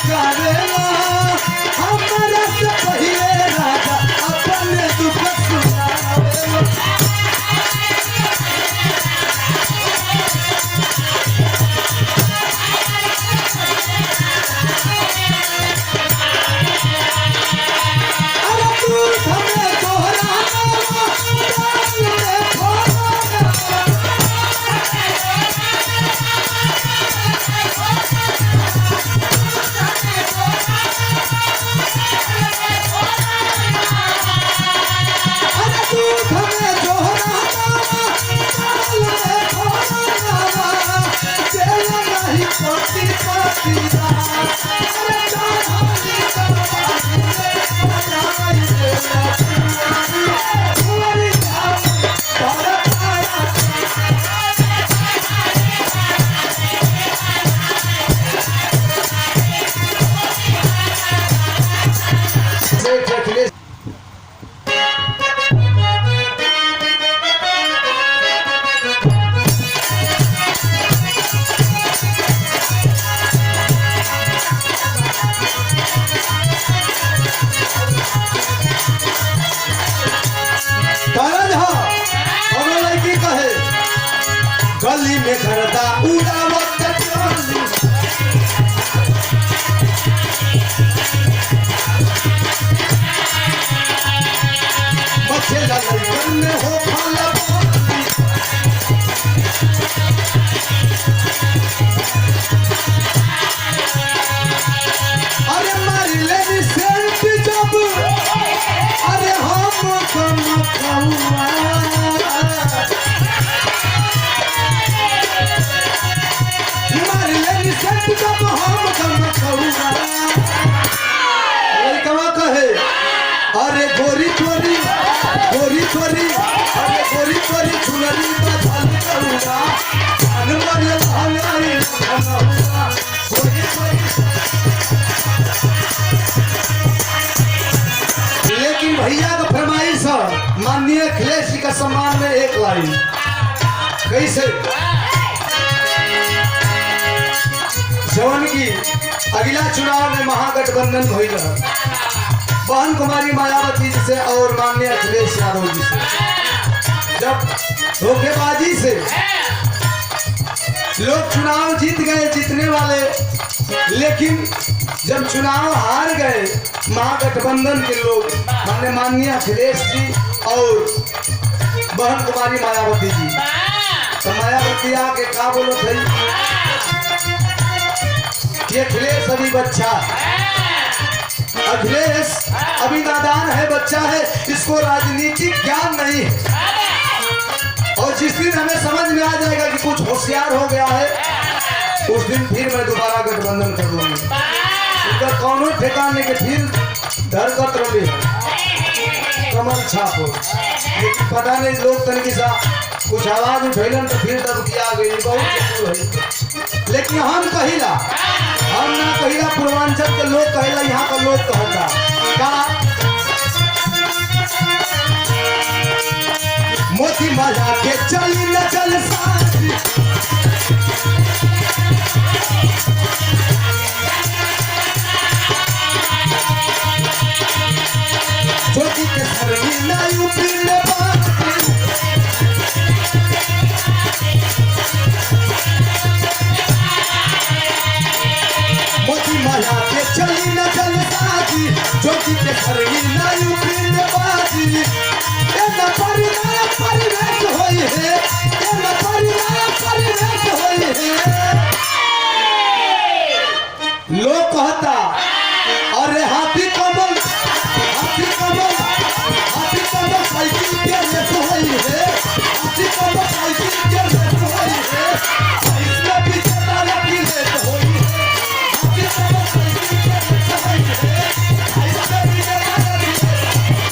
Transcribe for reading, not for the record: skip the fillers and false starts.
करेला हमरा से पहिले राजा अपने दुख सुनावेला। अरे दूध में तोहरा नावा दाल में खोला गली में घरदा उड़ावत चली बच्चे लड़कन में हो फला अरे मारी लेनी सेंट जब अरे हम कम खाऊआ अरे गोरी चोरी गोरी चोरी अरे गोरी चोरी चुनरी बदल करूँगा हनुमान भाई गोरी चोरी। लेकिन भैया का फरमाइश है माननीय अखिलेश जी का सम्मान में एक लाइन कैसे जवन की अगला चुनाव में महागठबंधन भइल बहन कुमारी मायावती जी से और माननीय अखिलेश यादव जी से जब धोखेबाजी से लोग चुनाव जीत गए जीतने वाले, लेकिन जब चुनाव हार गए महागठबंधन के लोग माननीय अखिलेश जी और बहन कुमारी मायावती जी, तो मायावती आके क्या बोलो भाई ये अखिलेश अभी बच्चा अखिलेश अभी नादान है बच्चा है इसको राजनीतिक ज्ञान नहीं है और जिस दिन हमें समझ में आ जाएगा कि कुछ होशियार हो गया है उस दिन फिर मैं दोबारा गठबंधन कर लूंगी। उनका कौनों ठिकाने के फिर धरकत रही कमल छाप हो लेकिन पता नहीं लोग तनिक सा कुछ आवाज उठैलन तो फिर तब किया गई बहुत लेकिन हम कहिला हम ना कहिला पूर्वांचल के लोग कहिला यहाँ का लोग कहता का मोती मजा के चली न चल साथी ज्योति के सरनी ना यूपी में मोती मजा के चली न चल साथी ज्योति के सरनी ना यूपी